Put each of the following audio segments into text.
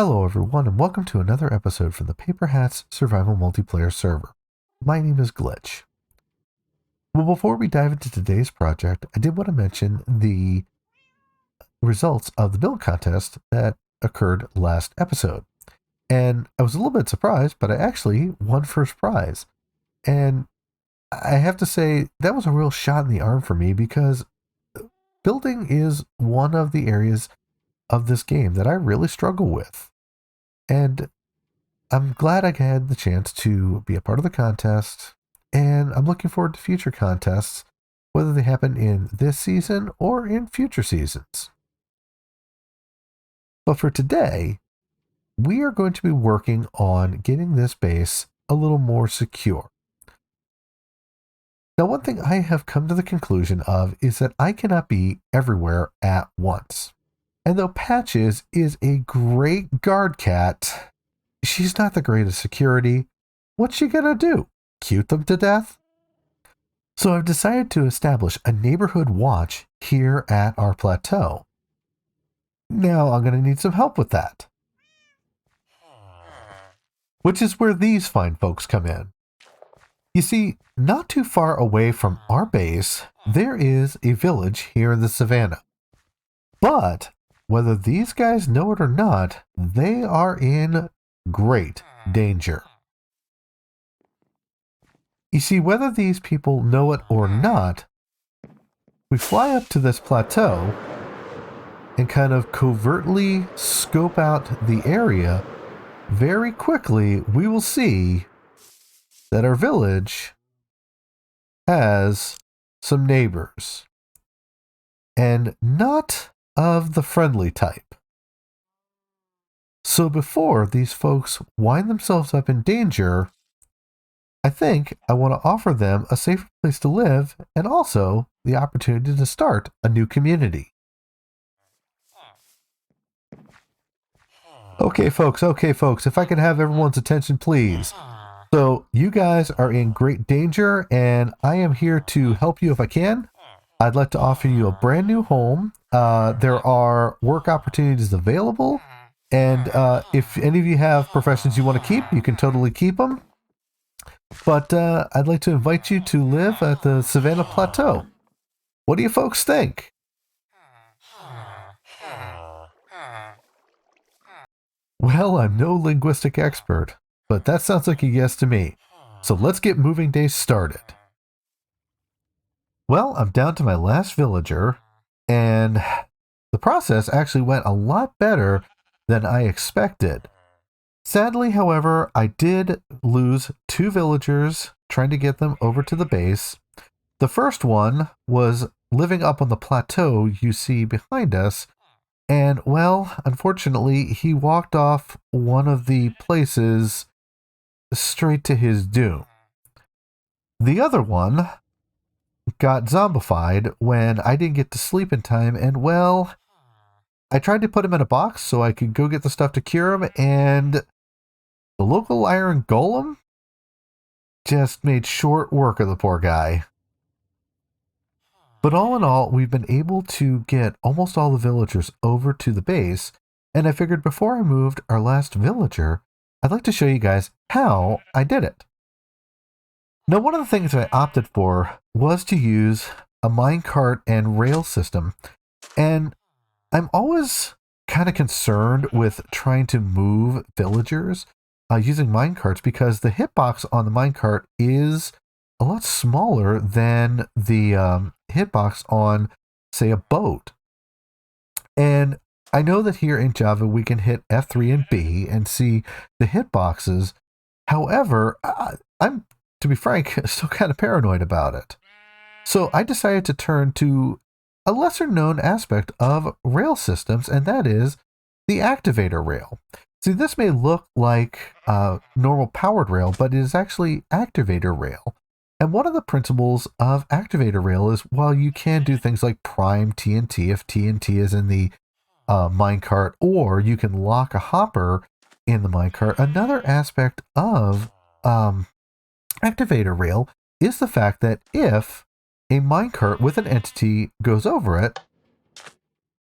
Hello everyone and welcome to another episode from the Paperhats Survival Multiplayer server. My name is Glitch. Well, before we dive into today's project, I did want to mention the results of the build contest that occurred last episode. And I was a little bit surprised, but I actually won first prize. And I have to say, that was a real shot in the arm for me because building is one of the areas of this game that I really struggle with. And I'm glad I had the chance to be a part of the contest, and I'm looking forward to future contests, whether they happen in this season or in future seasons. But for today, we are going to be working on getting this base a little more secure. Now, one thing I have come to the conclusion of is that I cannot be everywhere at once. And though Patches is a great guard cat, she's not the greatest security. What's she gonna do? Cute them to death? So I've decided to establish a neighborhood watch here at our plateau. Now I'm gonna need some help with that. Which is where these fine folks come in. You see, not too far away from our base, there is a village here in the savannah. But whether these guys know it or not, they are in great danger. You see, whether these people know it or not, we fly up to this plateau and kind of covertly scope out the area. Very quickly, we will see that our village has some neighbors, and not of the friendly type. So before these folks wind themselves up in danger, I think I want to offer them a safer place to live and also the opportunity to start a new community. Okay, folks, if I could have everyone's attention, please. So you guys are in great danger, and I am here to help you if I can. I'd like to offer you a brand new home. There are work opportunities available, and if any of you have professions you want to keep, you can totally keep them. But I'd like to invite you to live at the Savannah Plateau. What do you folks think? Well, I'm no linguistic expert, but that sounds like a yes to me. So let's get moving days started. Well, I'm down to my last villager, and the process actually went a lot better than I expected. Sadly, however, I did lose 2 villagers trying to get them over to the base. The first one was living up on the plateau you see behind us, and well, unfortunately, he walked off one of the places straight to his doom. The other one got zombified when I didn't get to sleep in time, and well, I tried to put him in a box so I could go get the stuff to cure him, and the local iron golem just made short work of the poor guy. But all in all, we've been able to get almost all the villagers over to the base, and I figured before I moved our last villager, I'd like to show you guys how I did it. Now, one of the things that I opted for was to use a minecart and rail system, and I'm always kind of concerned with trying to move villagers using minecarts because the hitbox on the minecart is a lot smaller than the hitbox on, say, a boat. And I know that here in Java we can hit F3 and B and see the hitboxes. However, I'm, to be frank, still kind of paranoid about it. So I decided to turn to a lesser known aspect of rail systems, and that is the activator rail. See, this may look like normal powered rail, but it is actually activator rail. And one of the principles of activator rail is while you can do things like prime TNT if TNT is in the minecart, or you can lock a hopper in the minecart, another aspect of activator rail is the fact that if a minecart with an entity goes over it,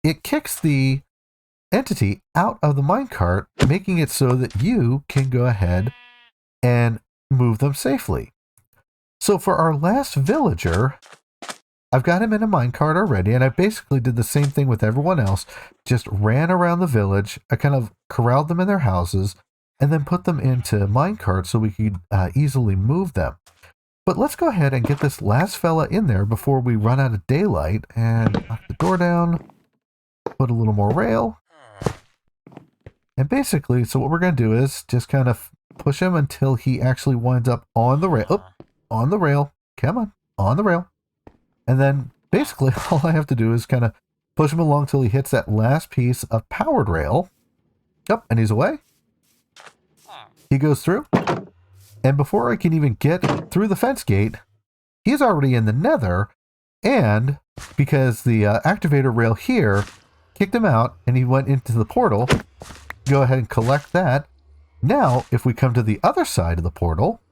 it kicks the entity out of the minecart, making it so that you can go ahead and move them safely. So for our last villager, I've got him in a minecart already, and I basically did the same thing with everyone else. Just ran around the village. I kind of corralled them in their houses, and then put them into minecarts so we could easily move them. But let's go ahead and get this last fella in there before we run out of daylight, and knock the door down, put a little more rail. And basically, so what we're going to do is just kind of push him until he actually winds up on the rail. Oh, on the rail. Come on the rail. And then basically all I have to do is kind of push him along till he hits that last piece of powered rail. Yep, and he's away. He goes through. And before I can even get through the fence gate, he's already in the nether. And because the activator rail here kicked him out and he went into the portal, go ahead and collect that. Now, if we come to the other side of the portal,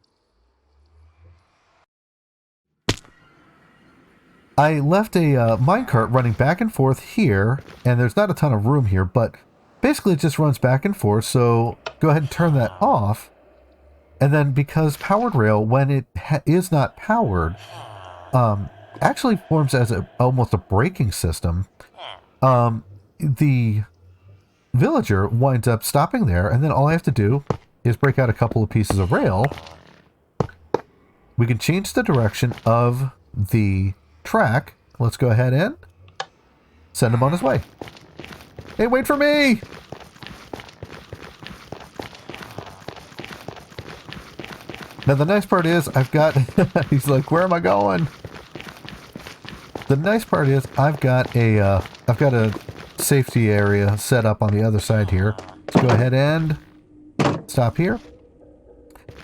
I left a minecart running back and forth here, and there's not a ton of room here, but basically it just runs back and forth, so go ahead and turn that off. And then because powered rail, when it is not powered, actually forms as almost a braking system. The villager winds up stopping there, and then all I have to do is break out a couple of pieces of rail. We can change the direction of the track. Let's go ahead and send him on his way. Hey, wait for me! Now the nice part is I've got he's like, where am I going? The nice part is I've got a safety area set up on the other side here. Let's go ahead and stop here.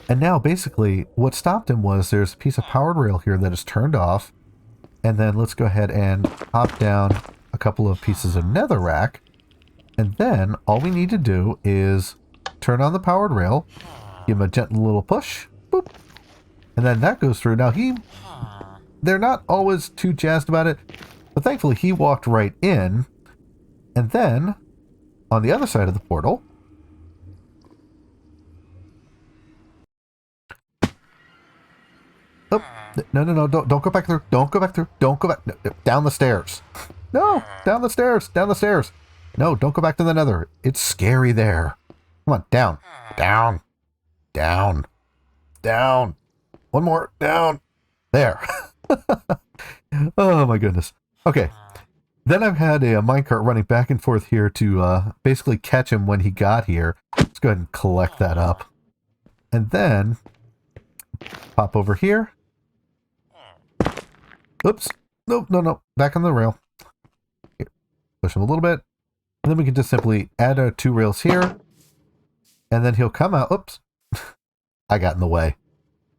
And now basically what stopped him was there's a piece of powered rail here that is turned off. And then let's go ahead and hop down a couple of pieces of netherrack. And then all we need to do is turn on the powered rail, give him a gentle little push, boop, and then that goes through. Now they're not always too jazzed about it, but thankfully he walked right in. And then on the other side of the portal, oh, no, don't go back through. Don't go back through. Don't go back. No, down the stairs. No, down the stairs. Down the stairs. No, don't go back to the nether. It's scary there. Come on, down. Down. Down. Down. One more. Down. There. Oh, my goodness. Okay. Then I've had a minecart running back and forth here to basically catch him when he got here. Let's go ahead and collect that up. And then pop over here. Oops. No. Back on the rail. Here. Push him a little bit. And then we can just simply add our 2 rails here. And then he'll come out. Oops. I got in the way.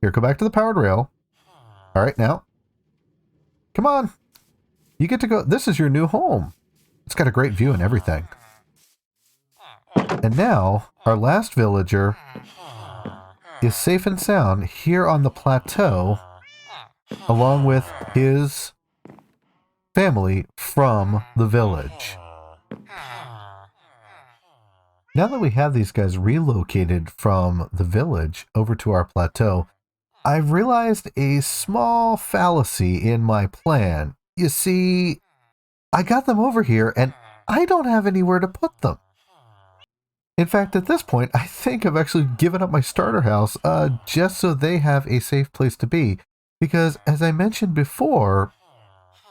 Here, go back to the powered rail. All right, now. Come on. You get to go. This is your new home. It's got a great view and everything. And now, our last villager is safe and sound here on the plateau, along with his family from the village. Now that we have these guys relocated from the village over to our plateau, I've realized a small fallacy in my plan. You see, I got them over here and I don't have anywhere to put them. In fact, at this point, I think I've actually given up my starter house just so they have a safe place to be. Because as I mentioned before,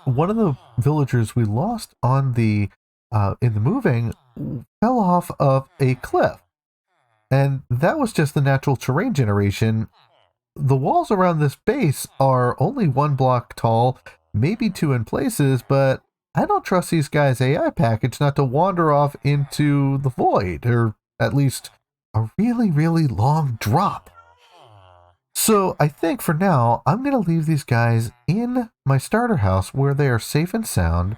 one of the villagers we lost on the in the moving fell off of a cliff. And that was just the natural terrain generation. The walls around this base are only 1 block tall, maybe 2 in places, but I don't trust these guys' AI package not to wander off into the void, or at least a really, really long drop. So I think for now, I'm going to leave these guys in my starter house where they are safe and sound,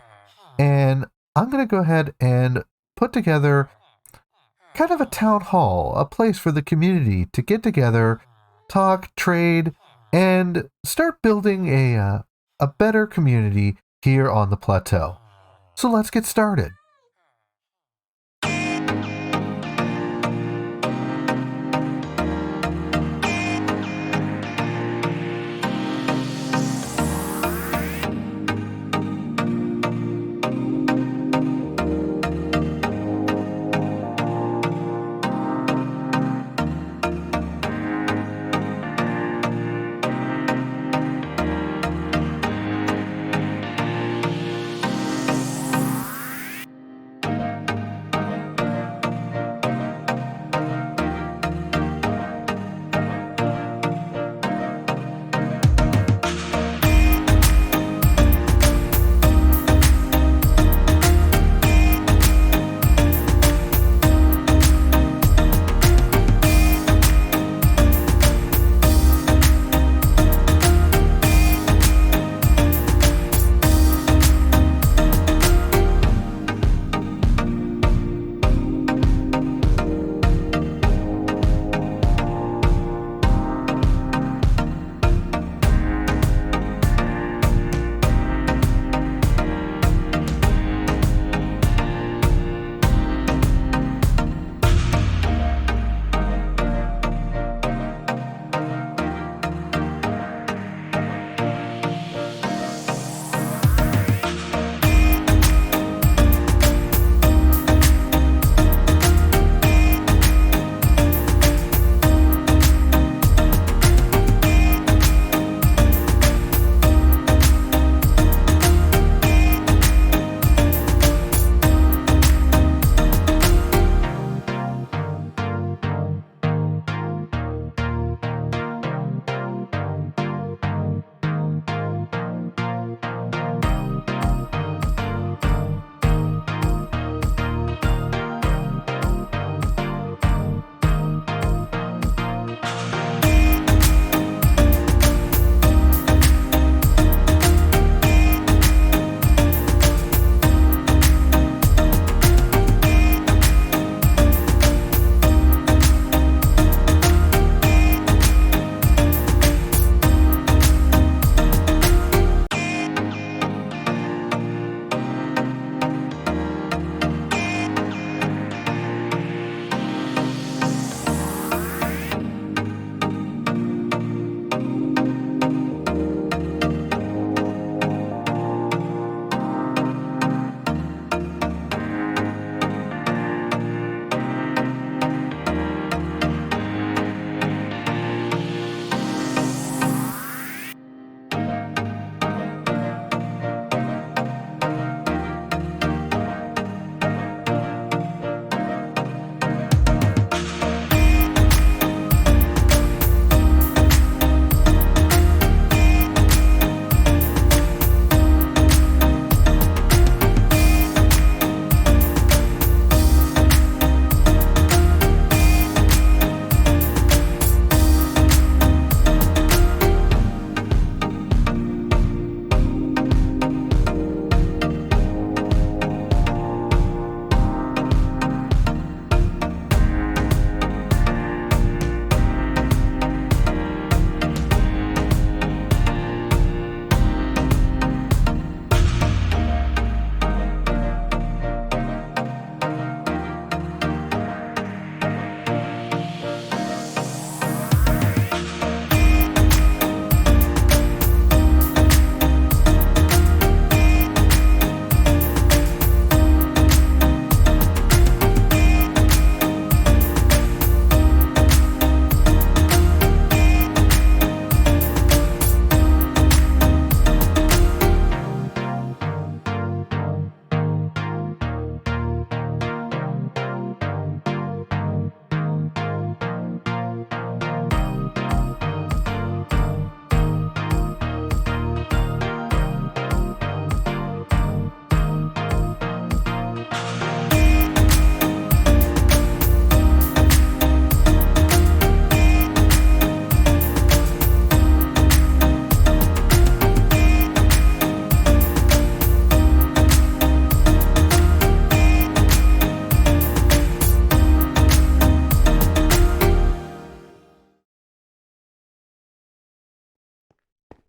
and I'm going to go ahead and put together kind of a town hall, a place for the community to get together, talk, trade, and start building a better community here on the plateau. So let's get started.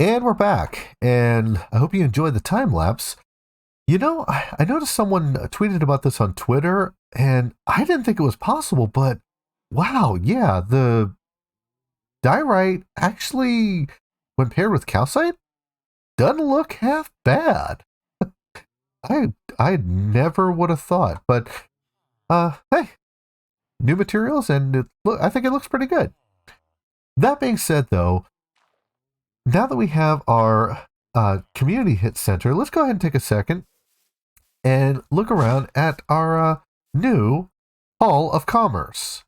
And we're back, and I hope you enjoyed the time lapse. You know, I noticed someone tweeted about this on Twitter, and I didn't think it was possible, but wow, yeah, the diorite actually, when paired with calcite, doesn't look half bad. I never would have thought, but hey, new materials, and I think it looks pretty good. That being said, though, now that we have our community hit center, let's go ahead and take a second and look around at our new Hall of Commerce.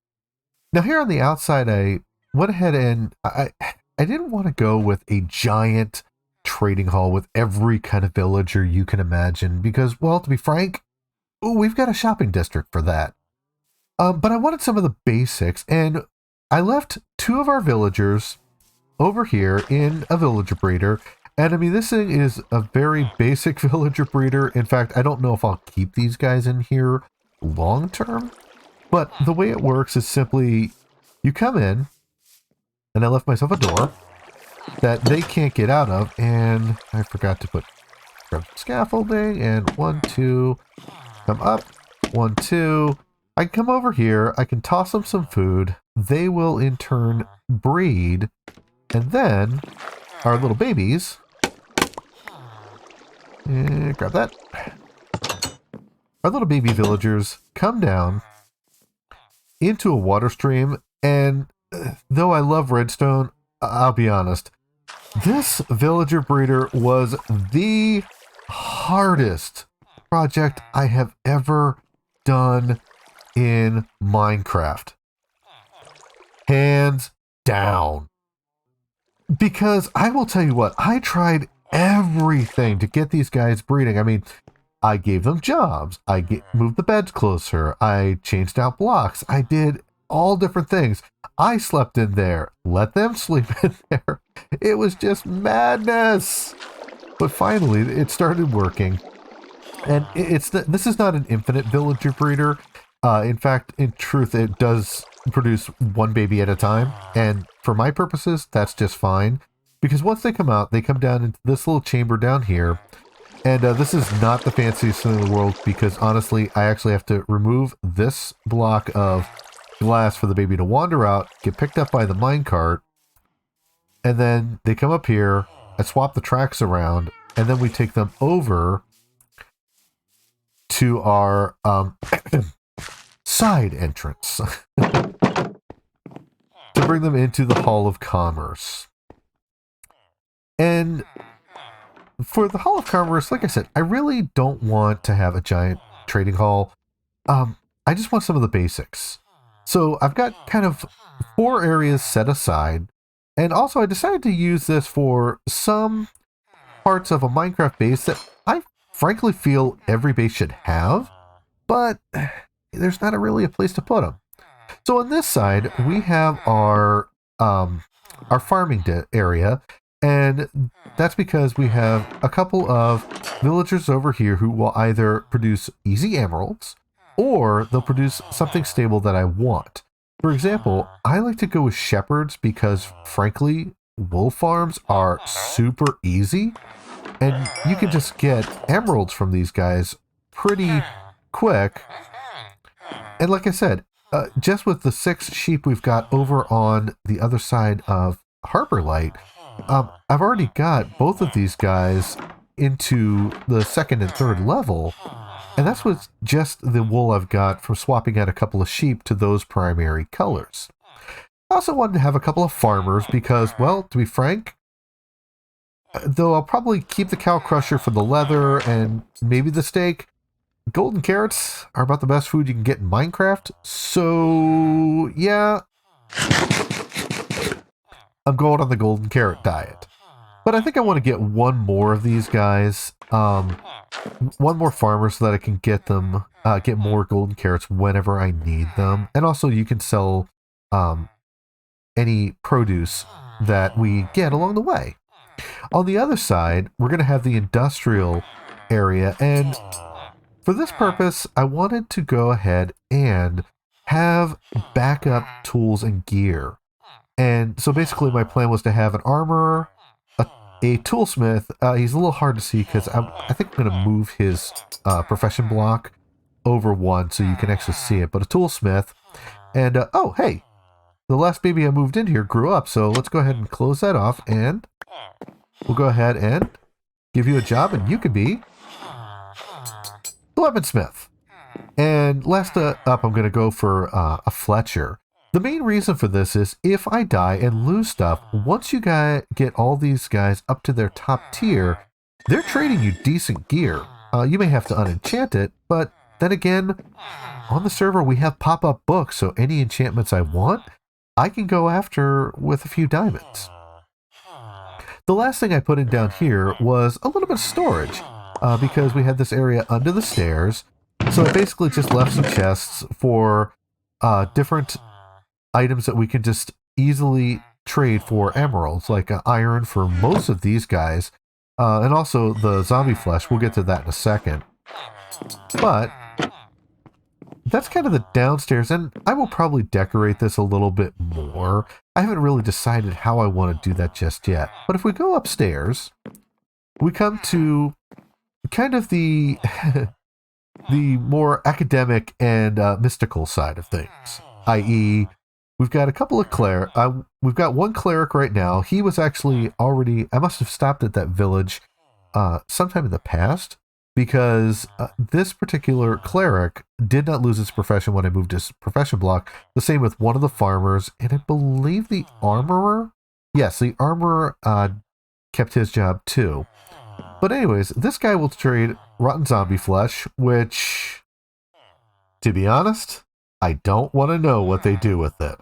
Now, here on the outside, I went ahead and I didn't want to go with a giant trading hall with every kind of villager you can imagine because, well, to be frank, we've got a shopping district for that. But I wanted some of the basics, and I left two of our villagers over here in a villager breeder. And I mean, this thing is a very basic villager breeder. In fact, I don't know if I'll keep these guys in here long term, but the way it works is simply you come in, and I left myself a door that they can't get out of, and I forgot to put scaffolding, and 1, 2, come up, 1, 2. I can come over here, I can toss them some food, they will in turn breed, and then our little babies, grab that, our little baby villagers come down into a water stream, and though I love redstone, I'll be honest, this villager breeder was the hardest project I have ever done in Minecraft. Hands down. Because I will tell you what, I tried everything to get these guys breeding. I mean, I gave them jobs. Moved the beds closer. I changed out blocks. I did all different things. I slept in there. Let them sleep in there. It was just madness. But finally, it started working. And this is not an infinite villager breeder. In fact, in truth, it does produce one baby at a time. And for my purposes, that's just fine. Because once they come out, they come down into this little chamber down here. And this is not the fanciest thing in the world because honestly, I actually have to remove this block of glass for the baby to wander out, get picked up by the minecart, and then they come up here, I swap the tracks around, and then we take them over to our side entrance to bring them into the Hall of Commerce. And for the Hall of Commerce, like I said, I really don't want to have a giant trading hall. I just want some of the basics. So I've got kind of 4 areas set aside. And also I decided to use this for some parts of a Minecraft base that I frankly feel every base should have, but there's not really a place to put them. So on this side, we have our farming area, and that's because we have a couple of villagers over here who will either produce easy emeralds, or they'll produce something stable that I want. For example, I like to go with shepherds because, frankly, wool farms are super easy, and you can just get emeralds from these guys pretty quick. And like I said, just with the 6 sheep we've got over on the other side of Harbor Light, I've already got both of these guys into the 2nd and 3rd level, and that's with just the wool I've got from swapping out a couple of sheep to those primary colors. I also wanted to have a couple of farmers because, well, to be frank, though I'll probably keep the cow crusher for the leather and maybe the steak, golden carrots are about the best food you can get in Minecraft, so yeah, I'm going on the golden carrot diet. But I think I want to get one more of these guys, one more farmer so that I can get them, get more golden carrots whenever I need them. And also you can sell any produce that we get along the way. On the other side, we're going to have the industrial area, and for this purpose, I wanted to go ahead and have backup tools and gear. And so basically my plan was to have an armorer, a toolsmith. He's a little hard to see because I think I'm going to move his profession block over one so you can actually see it. But a toolsmith. And, oh, hey, the last baby I moved in here grew up. So let's go ahead and close that off. And we'll go ahead and give you a job. And you can be the weaponsmith. And last up, I'm going to go for a Fletcher. The main reason for this is if I die and lose stuff, once you get all these guys up to their top tier, they're trading you decent gear. You may have to unenchant it, but then again, on the server we have pop-up books, so any enchantments I want, I can go after with a few diamonds. The last thing I put in down here was a little bit of storage, because we had this area under the stairs, so I basically just left some chests for different items that we can just easily trade for emeralds, like iron for most of these guys, and also the zombie flesh. We'll get to that in a second. But that's kind of the downstairs, and I will probably decorate this a little bit more. I haven't really decided how I want to do that just yet. But if we go upstairs, we come to kind of the the more academic and mystical side of things, i.e., we've got a couple of we've got one cleric right now. He was actually already, I must have stopped at that village sometime in the past, because this particular cleric did not lose his profession when I moved his profession block. The same with one of the farmers, and I believe the armorer. Yes, the armorer kept his job too. But anyways, this guy will trade rotten zombie flesh, which, to be honest, I don't want to know what they do with it.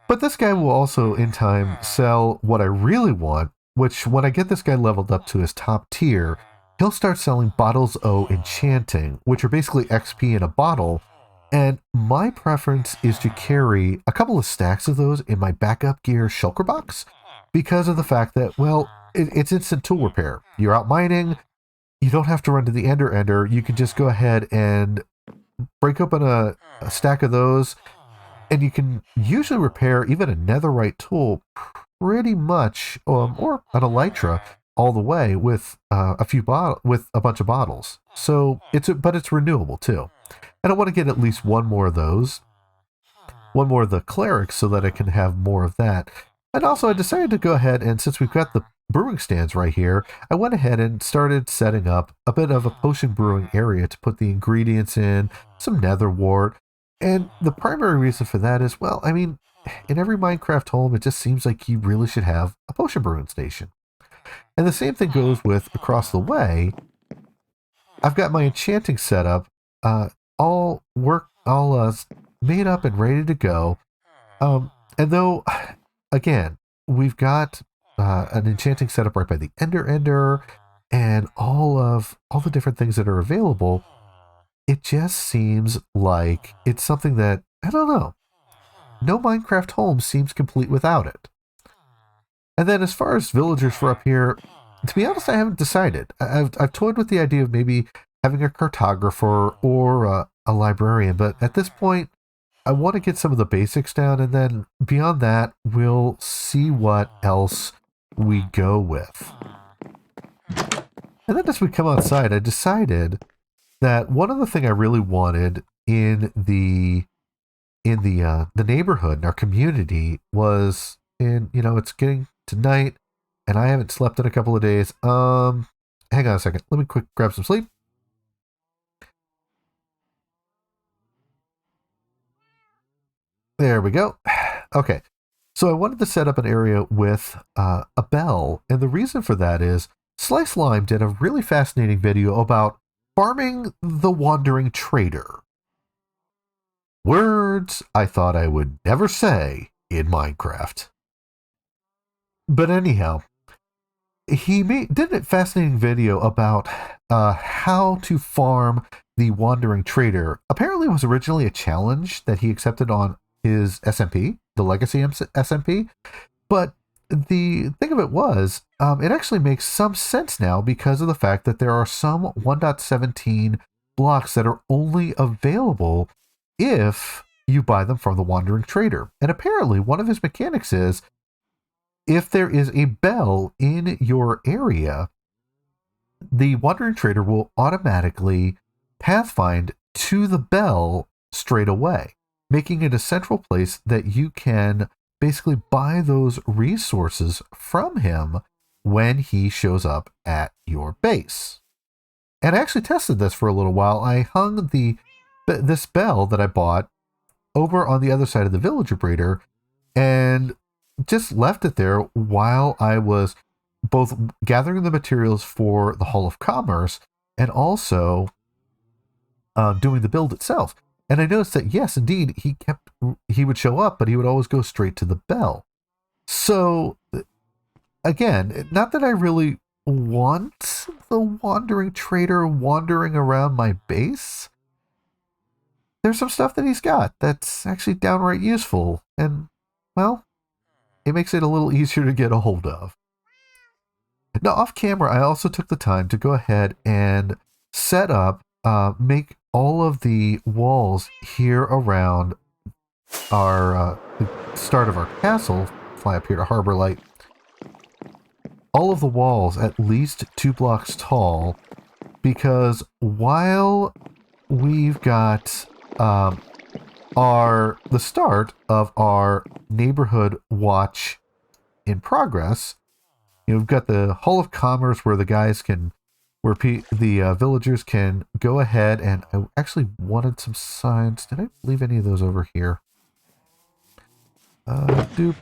But this guy will also, in time, sell what I really want, which when I get this guy leveled up to his top tier, he'll start selling bottles O enchanting, which are basically XP in a bottle. And my preference is to carry a couple of stacks of those in my backup gear shulker box, because of the fact that, well, it's instant tool repair. You're out mining, you don't have to run to the ender. You can just go ahead and break open a stack of those, and you can usually repair even a netherite tool pretty much, or an elytra, all the way with with a bunch of bottles. So but it's renewable too. And I want to get at least one more of those, one more of the clerics, so that I can have more of that. And also I decided to go ahead, and since we've got the brewing stands right here, I went ahead and started setting up a bit of a potion brewing area to put the ingredients in, some nether wart. And the primary reason for that is, well, I mean, in every Minecraft home, it just seems like you really should have a potion brewing station. And the same thing goes with across the way. I've got my enchanting setup all made up and ready to go. And though, again, we've got an enchanting setup right by the ender and all the different things that are available, it just seems like it's something that, I don't know, no Minecraft home seems complete without it. And then as far as villagers for up here, to be honest, I haven't decided. I've toyed with the idea of maybe having a cartographer or a librarian, but at this point, I want to get some of the basics down, and then beyond that, we'll see what else we go with. And then as we come outside, I decided that one other thing I really wanted in the neighborhood, in our community, was it's getting to night, and I haven't slept in a couple of days. Hang on a second. Let me quick grab some sleep. There we go. Okay. So I wanted to set up an area with a bell, and the reason for that is Slice Lime did a really fascinating video about farming the wandering trader. Words I thought I would never say in Minecraft. But anyhow, he did a fascinating video about how to farm the wandering trader. Apparently it was originally a challenge that he accepted on his SMP, the Legacy SMP. But the thing of it was, it actually makes some sense now because of the fact that there are some 1.17 blocks that are only available if you buy them from the Wandering Trader. And apparently one of his mechanics is, if there is a bell in your area, the wandering trader will automatically pathfind to the bell straight away, making it a central place that you can basically buy those resources from him when he shows up at your base. And I actually tested this for a little while. I hung this bell that I bought over on the other side of the villager breeder and just left it there while I was both gathering the materials for the Hall of Commerce and also doing the build itself. And I noticed that, yes, indeed, he would show up, but he would always go straight to the bell. So, again, not that I really want the wandering trader wandering around my base. There's some stuff that he's got that's actually downright useful. And, well, it makes it a little easier to get a hold of. Now, off camera, I also took the time to go ahead and set up, make all of the walls here around the start of our castle, fly up here to Harbor Light, all of the walls at least 2 blocks tall, because while we've got the start of our neighborhood watch in progress, we've got the Hall of Commerce where the guys can, the villagers can go ahead, and I actually wanted some signs. Did I leave any of those over here? Doop.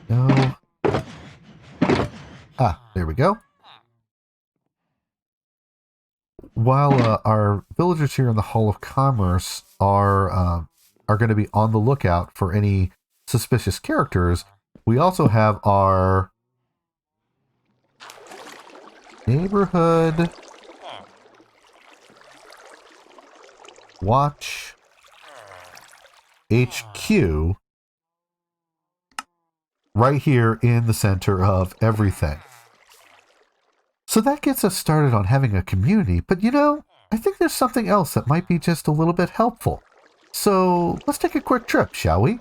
No. There we go. While our villagers here in the Hall of Commerce are going to be on the lookout for any suspicious characters, we also have our neighborhood watch HQ right here in the center of everything. So that gets us started on having a community, but I think there's something else that might be just a little bit helpful. So let's take a quick trip, shall we?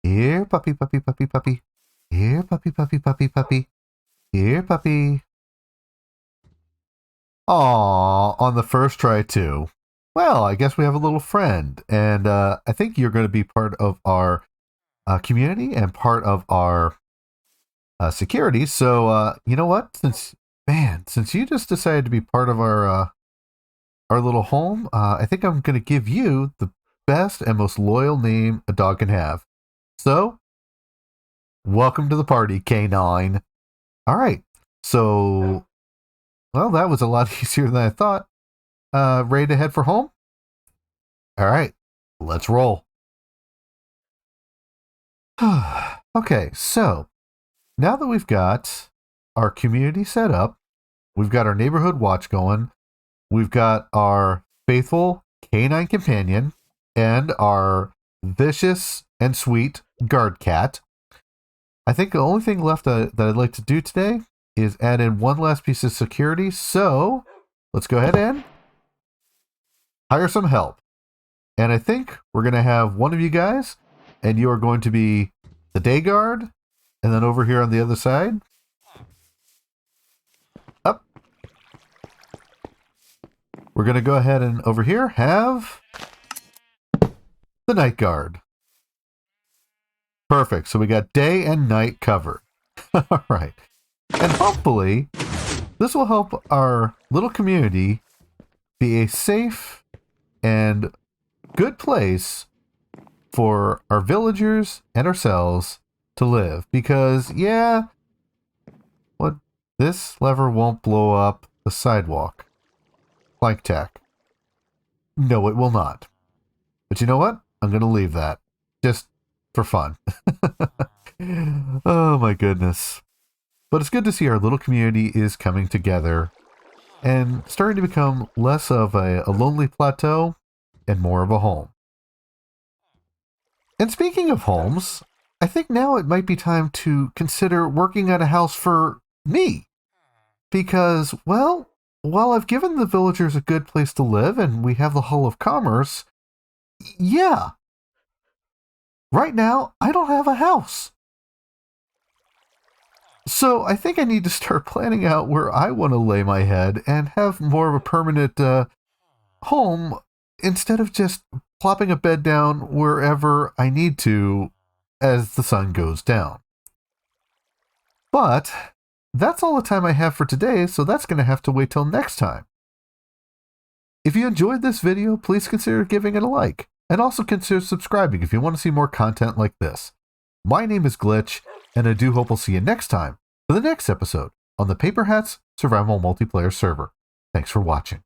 Here, puppy, puppy, puppy, puppy. Here, puppy, puppy, puppy, puppy. Here, puppy. Aww, on the first try too. Well, I guess we have a little friend, and I think you're going to be part of our community and part of our security. So, you know what? Since you just decided to be part of our little home, I think I'm going to give you the best and most loyal name a dog can have. So, welcome to the party, K9. All right. So, well, that was a lot easier than I thought. Ready to head for home? All right. Let's roll. Okay, so now that we've got our community set up, we've got our neighborhood watch going, we've got our faithful canine companion, and our vicious and sweet guard cat. I think the only thing left that I'd like to do today is add in one last piece of security. So let's go ahead and hire some help. And I think we're going to have one of you guys, and you are going to be the day guard. And then over here on the other side, up. We're going to go ahead and over here have the night guard. Perfect. So we got day and night covered. All right. And hopefully this will help our little community be a safe and good place for our villagers and ourselves to live. Because, yeah, this lever won't blow up the sidewalk. Like tech. No, it will not. But you know what? I'm going to leave that. Just for fun. Oh my goodness. But it's good to see our little community is coming together and starting to become less of a lonely plateau and more of a home. And speaking of homes, I think now it might be time to consider working on a house for me. Because, well, while I've given the villagers a good place to live and we have the Hall of Commerce, yeah, right now, I don't have a house. So I think I need to start planning out where I want to lay my head and have more of a permanent home instead of just plopping a bed down wherever I need to as the sun goes down. But that's all the time I have for today, so that's going to have to wait till next time. If you enjoyed this video, please consider giving it a like, and also consider subscribing if you want to see more content like this. My name is Glitch, and I do hope we'll see you next time for the next episode on the Paperhats Survival Multiplayer server. Thanks for watching.